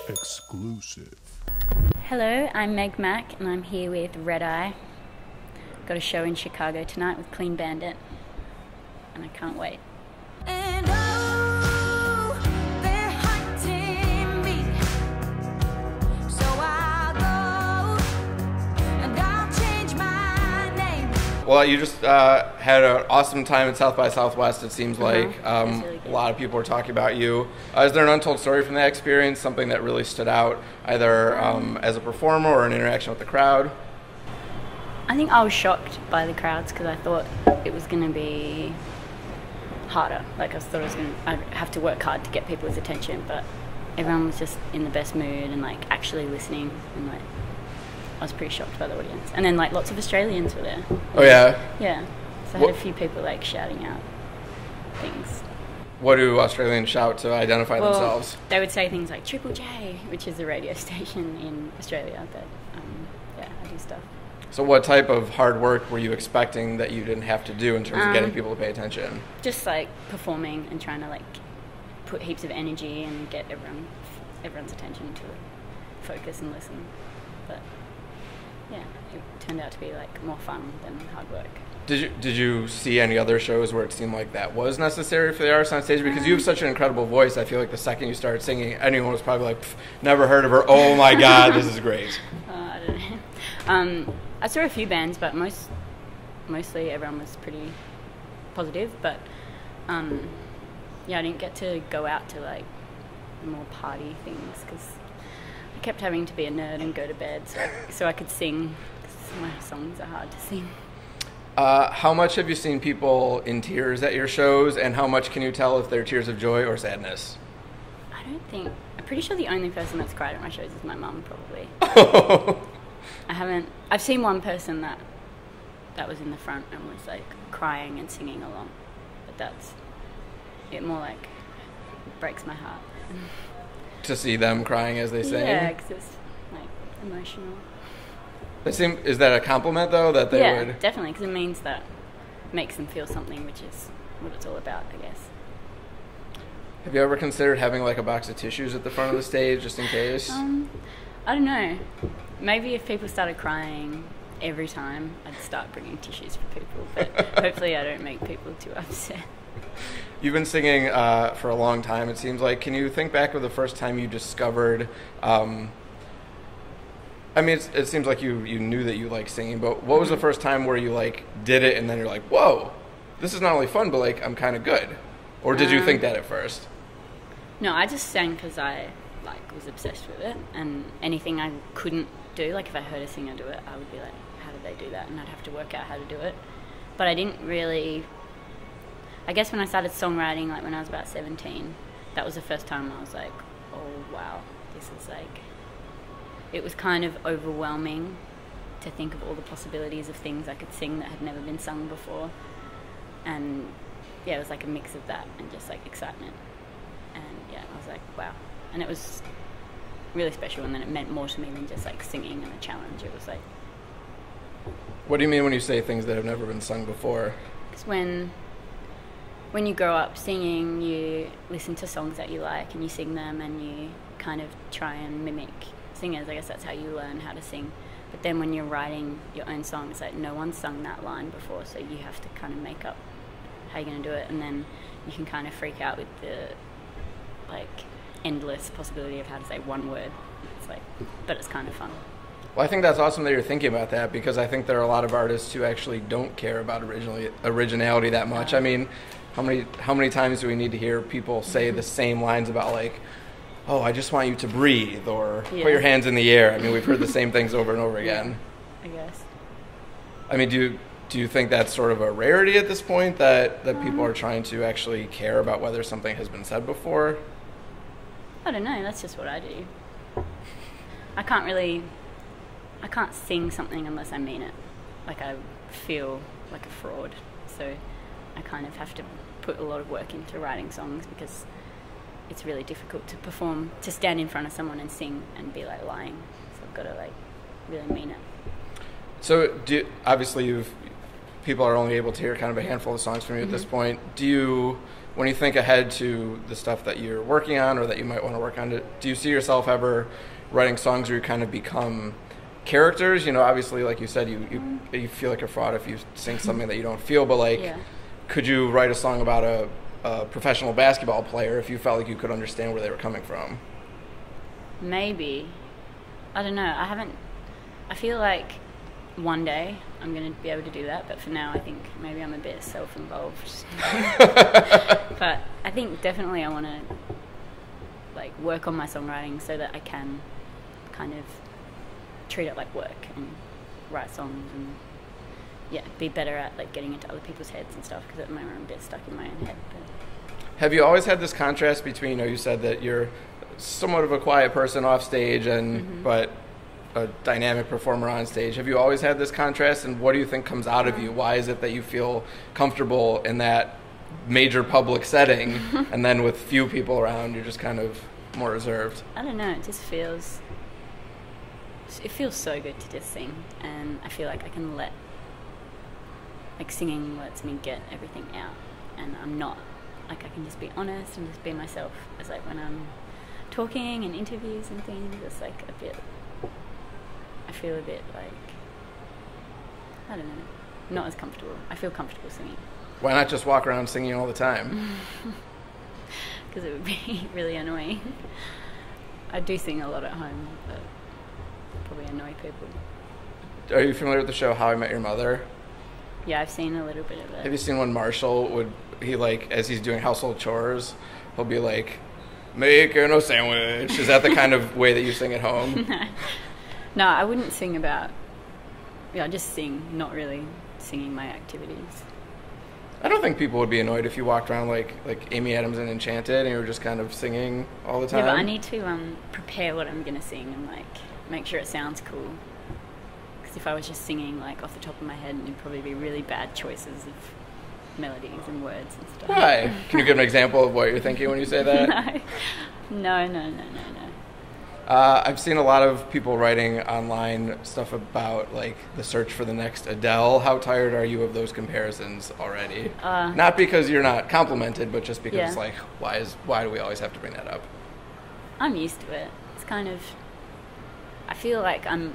Exclusive. Hello, I'm Meg Mac and I'm here with RedEye. Got a show in Chicago tonight with Clean Bandit and I can't wait. And oh, they're hunting me. So I'll go and I'll change my name. Well, you just had an awesome time at South by Southwest, it seems like. Really a lot of people are talking about you. Is there an untold story from that experience, something that really stood out, either as a performer or an interaction with the crowd? I think I was shocked by the crowds because I thought it was going to be harder. Like I thought I'd have to work hard to get people's attention, but everyone was just in the best mood and like actually listening, and like I was pretty shocked by the audience. And then like lots of Australians were there. Oh yeah? Yeah. So I had a few people like shouting out things. What do Australians shout to identify themselves? They would say things like Triple J, which is a radio station in Australia that yeah, I do stuff. So what type of hard work were you expecting that you didn't have to do in terms of getting people to pay attention? Just like performing and trying to like put heaps of energy and get everyone's attention to focus and listen. But yeah, it turned out to be like more fun than hard work. Did you see any other shows where it seemed like that was necessary for the artist on stage? Because you have such an incredible voice. I feel like the second you started singing, anyone was probably like, never heard of her. Oh my God, this is great. I don't know. I saw a few bands, but mostly everyone was pretty positive. But yeah, I didn't get to go out to like more party things because I kept having to be a nerd and go to bed so I could sing. 'Cause my songs are hard to sing. How much have you seen people in tears at your shows, and how much can you tell if they're tears of joy or sadness? I'm pretty sure the only person that's cried at my shows is my mum, probably. I've seen one person that was in the front and was like crying and singing along, but that's it. More like breaks my heart. To see them crying as they sing? Yeah, because it's like emotional. Is that a compliment though, that they would? Yeah, definitely, because it means that it makes them feel something, which is what it's all about, I guess. Have you ever considered having like a box of tissues at the front of the stage just in case? I don't know. Maybe if people started crying every time, I'd start bringing tissues for people, but hopefully I don't make people too upset. You've been singing for a long time, it seems like. Can you think back of the first time you discovered... I mean, it seems like you knew that you liked singing, but what was the first time where you like did it and then you're like, whoa, this is not only fun, but like I'm kind of good? Or did you think that at first? No, I just sang because I like was obsessed with it, and anything I couldn't do, like if I heard a singer do it, I would be like, how did they do that? And I'd have to work out how to do it. But I didn't really... I guess when I started songwriting, like when I was about 17, that was the first time I was like, oh wow, this is like... It was kind of overwhelming to think of all the possibilities of things I could sing that had never been sung before. And yeah, it was like a mix of that and just like excitement. And yeah, I was like, wow. And it was really special, and then it meant more to me than just like singing and a challenge. It was like... What do you mean when you say things that have never been sung before? Because when you grow up singing, you listen to songs that you like and you sing them and you kind of try and mimic singers. I guess that's how you learn how to sing. But then when you're writing your own song, it's like no one's sung that line before, so you have to kind of make up how you're going to do it, and then you can kind of freak out with the like endless possibility of how to say one word. It's like, but it's kind of fun. Well, I think that's awesome that you're thinking about that, because I think there are a lot of artists who actually don't care about originality that much. I mean, how many times do we need to hear people say the same lines about like, oh, I just want you to breathe, or put your hands in the air. I mean, we've heard the same things over and over again. I guess. I mean, do you think that's sort of a rarity at this point, that people are trying to actually care about whether something has been said before? I don't know. That's just what I do. I can't sing something unless I mean it. Like I feel like a fraud. So I kind of have to put a lot of work into writing songs, because it's really difficult to perform, to stand in front of someone and sing and be like lying. So I've got to like really mean it. So obviously people are only able to hear kind of a handful of songs from you at this point. Do you when you think ahead to the stuff that you're working on or that you might want to work on, do you see yourself ever writing songs where you kind of become characters? You know, obviously, like you said, you feel like a fraud if you sing something that you don't feel, but like, could you write a song about a professional basketball player if you felt like you could understand where they were coming from? Maybe. I don't know. I feel like one day I'm going to be able to do that, but for now I think maybe I'm a bit self-involved. But I think definitely I want to like work on my songwriting so that I can kind of treat it like work and write songs and be better at like getting into other people's heads and stuff, because at the moment I'm a bit stuck in my own head. But. Have you always had this contrast between, you know, you said that you're somewhat of a quiet person off stage and but a dynamic performer on stage. Have you always had this contrast, and what do you think comes out of you? Why is it that you feel comfortable in that major public setting and then with few people around you're just kind of more reserved? I don't know, it feels so good to just sing, and I feel like I can singing lets me get everything out, and I'm not, like I can just be honest and just be myself. It's like when I'm talking and interviews and things, it's like I feel a bit like, I don't know, not as comfortable. I feel comfortable singing. Why not just walk around singing all the time? Because it would be really annoying. I do sing a lot at home, but probably annoy people. Are you familiar with the show How I Met Your Mother? Yeah, I've seen a little bit of it. Have you seen when Marshall as he's doing household chores, he'll be like, making a sandwich? Is that the kind of way that you sing at home? No, I wouldn't sing about, I just sing, not really singing my activities. I don't think people would be annoyed if you walked around like Amy Adams in Enchanted and you were just kind of singing all the time. Yeah, but I need to prepare what I'm going to sing and like make sure it sounds cool. Because if I was just singing like off the top of my head, it'd probably be really bad choices of melodies and words and stuff. Why? Can you give an example of what you're thinking when you say that? No. I've seen a lot of people writing online stuff about like the search for the next Adele. How tired are you of those comparisons already? Not because you're not complimented, but just because like why do we always have to bring that up? I'm used to it. It's kind of, I feel like I'm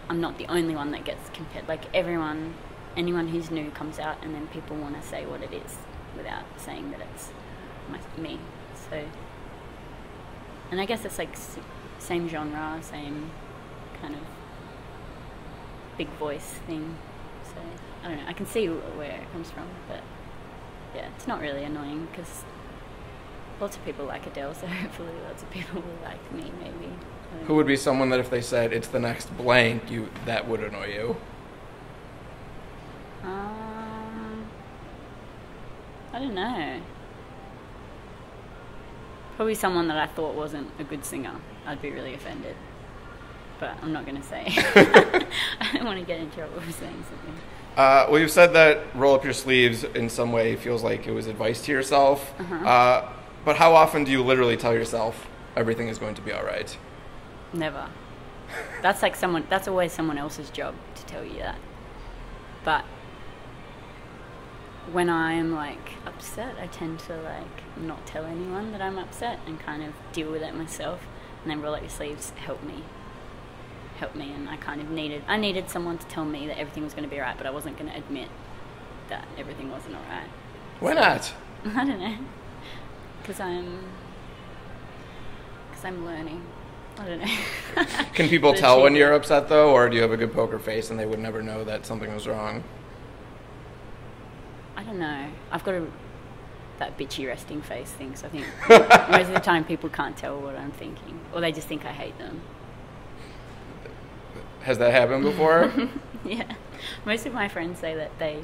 not the only one that gets compared. Like anyone who's new comes out and then people want to say what it is without saying that it's me. So. And I guess it's like same genre, same kind of big voice thing. So, I don't know. I can see where it comes from, but yeah, it's not really annoying because lots of people like Adele, so hopefully lots of people will like me, maybe. Who would be someone that if they said it's the next blank, that would annoy you? I don't know. Probably someone that I thought wasn't a good singer. I'd be really offended. But I'm not going to say. I don't want to get in trouble for saying something. Well, you've said that roll up your sleeves in some way feels like it was advice to yourself. But how often do you literally tell yourself everything is going to be all right? Never. That's always someone else's job to tell you that. But when I'm like upset, I tend to like not tell anyone that I'm upset and kind of deal with it myself. And then roll up your sleeves, help me, and I needed someone to tell me that everything was going to be alright, but I wasn't going to admit that everything wasn't alright. Why not? I don't know, because I'm learning. I don't know. Can people tell when you're upset though, or do you have a good poker face and they would never know that something was wrong? I don't know. I've got that bitchy resting face thing, so I think most of the time people can't tell what I'm thinking, or they just think I hate them. Has that happened before? Yeah. Most of my friends say that they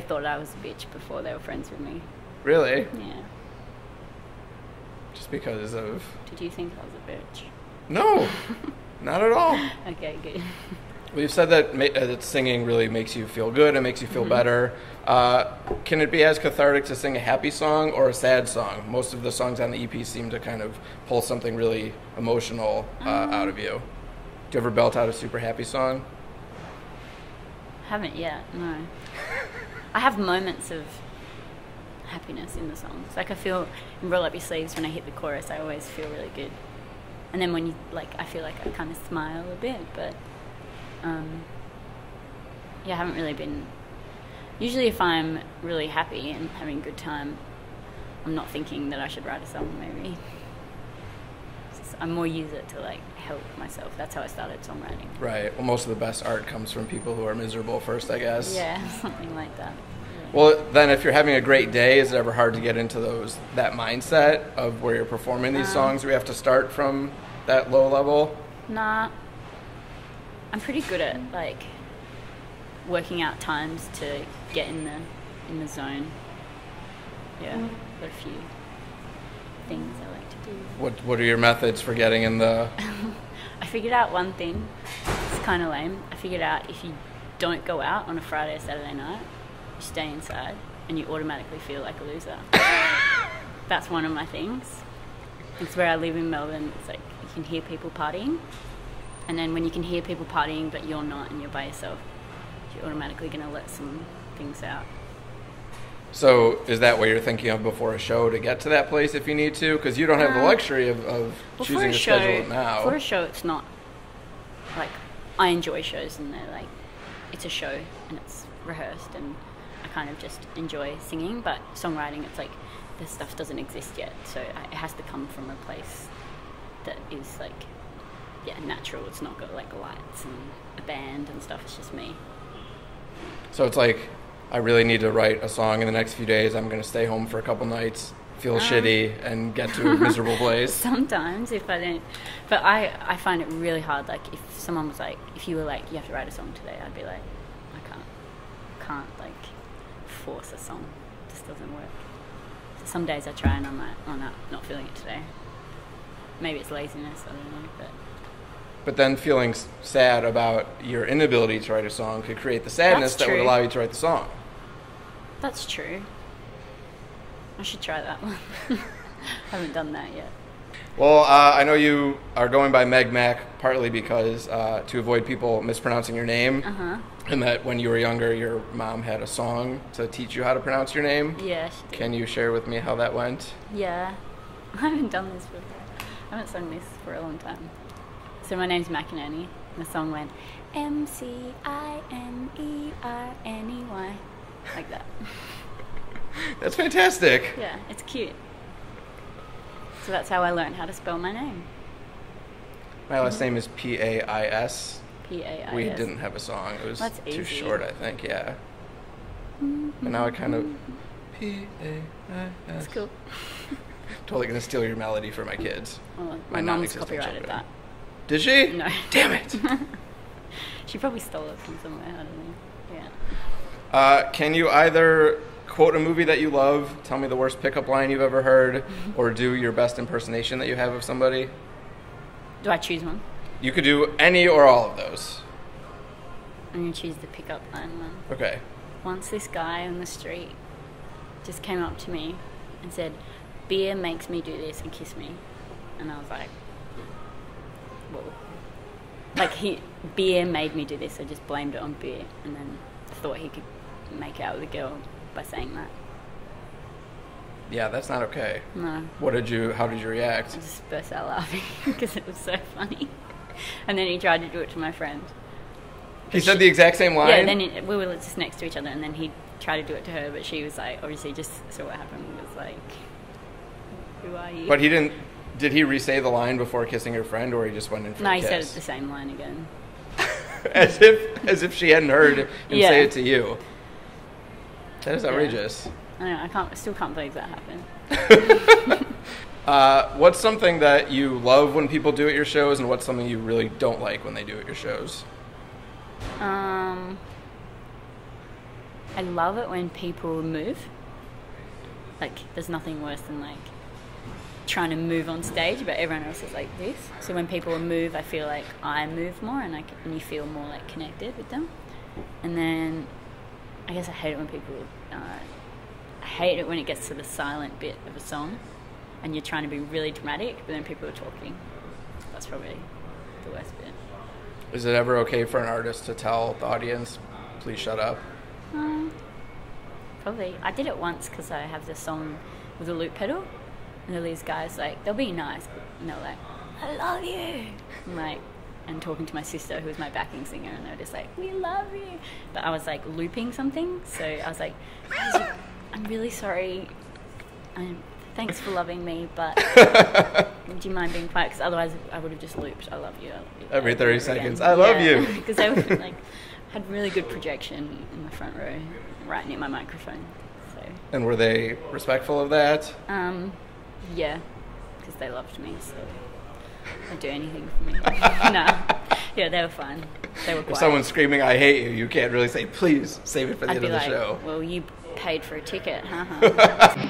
thought I was a bitch before they were friends with me. Really? Yeah. Just because of... Did you think I was a bitch? No, not at all. Okay, good. Well, you've said that singing really makes you feel good, it makes you feel better. Can it be as cathartic to sing a happy song or a sad song? Most of the songs on the EP seem to kind of pull something really emotional out of you. Do you ever belt out a super happy song? Haven't yet, no. I have moments of happiness in the songs. Like I feel in Roll Up Your Sleeves when I hit the chorus, I always feel really good. And then when you like, I feel like I kind of smile a bit, but yeah, I haven't really been. Usually, if I'm really happy and having a good time, I'm not thinking that I should write a song. Maybe I more use it to like help myself. That's how I started songwriting. Right. Well, most of the best art comes from people who are miserable first, I guess. Yeah, something like that. Well, then, if you're having a great day, is it ever hard to get into that mindset of where you're performing these songs? We have to start from that low level. Nah, I'm pretty good at like working out times to get in the zone. Yeah, got a few things I like to do. What are your methods for getting in the? I figured out one thing. It's kind of lame. I figured out if you don't go out on a Friday or Saturday night, you stay inside and you automatically feel like a loser. That's one of my things. It's where I live in Melbourne. It's like you can hear people partying, and then when you can hear people partying but you're not and you're by yourself, you're automatically going to let some things out. So is that what you're thinking of before a show to get to that place if you need to? Because you don't have the luxury of choosing to schedule it now. For a show, it's not like I enjoy shows and they're like it's a show and it's rehearsed and I kind of just enjoy singing. But songwriting, it's like the stuff doesn't exist yet, so it has to come from a place that is like natural. It's not got like lights and a band and stuff. It's just me. So it's like, I really need to write a song in the next few days. I'm going to stay home for a couple nights, feel shitty, and get to a miserable place. Sometimes, if I don't. But I find it really hard. Like, if someone was like, if you were like, you have to write a song today, I'd be like, I can't like, force a song. It just doesn't work. So some days I try and I'm like, oh no, not feeling it today. Maybe it's laziness, I don't know, But then feeling sad about your inability to write a song could create the sadness that would allow you to write the song. That's true. I should try that one. I haven't done that yet. Well, I know you are going by Meg Mac partly because to avoid people mispronouncing your name, and that when you were younger, your mom had a song to teach you how to pronounce your name. Yeah, she did. Can you share with me how that went? Yeah. I haven't done this before. I haven't sung this for a long time. So my name's McInerney, and the song went McInerny, like that. That's fantastic. Yeah, it's cute. So that's how I learned how to spell my name. My last name is Pais. Pais. We didn't have a song. It was That's too easy. short, I think, yeah. But now I kind of... Pais. It's cool. Totally going to steal your melody for my kids. Oh, My my mom's non-existent copyrighted children. that. Did she? No. Damn it. She probably stole it from somewhere, I don't know. Yeah. Can you either quote a movie that you love, tell me the worst pickup line you've ever heard, or do your best impersonation that you have of somebody? Do I choose one? You could do any or all of those. I'm going to choose the pickup line one. Okay. Once this guy on the street just came up to me and said, "Beer makes me do this," and kissed me. And I was like, whoa. Like, beer made me do this. I just blamed it on beer and then thought he could make out with a girl by saying that. Yeah, that's not okay. No. How did you react? I just burst out laughing because it was so funny. And then he tried to do it to my friend. He said the exact same line? Yeah, then we were just next to each other, and then he tried to do it to her, but she was like, obviously just saw what happened, was like, who are you? But did he re-say the line before kissing your friend, or he just went in for No, a he kiss? said the same line again. as if she hadn't heard him say it to you. That is outrageous. I don't know, I still can't believe that happened. What's something that you love when people do at your shows, and what's something you really don't like when they do at your shows? I love it when people move. Like, there's nothing worse than like trying to move on stage, but everyone else is like this. So when people move, I feel like I move more, and you feel more like connected with them. And then I guess I hate it when people. I hate it when it gets to the silent bit of a song, and you're trying to be really dramatic, but then people are talking. That's probably the worst bit. Is it ever okay for an artist to tell the audience, please shut up? Probably. I did it once because I have this song with a loop pedal, and all these guys, like, they'll be nice, and they're like, I love you. I'm like, and talking to my sister, who was my backing singer, and they're just like, we love you. But I was like looping something, so I was like, I'm really sorry. Thanks for loving me, but do you mind being quiet? Because otherwise I would have just looped, I love you. Every 30 seconds, I love you. Because they were like, had really good projection in the front row, right near my microphone. So. And were they respectful of that? Yeah, because they loved me, so they'd do anything for me. No, yeah, they were fine. They were quiet. If someone's screaming, I hate you, you can't really say, please, save it for the end of the show. Well, you paid for a ticket, haha.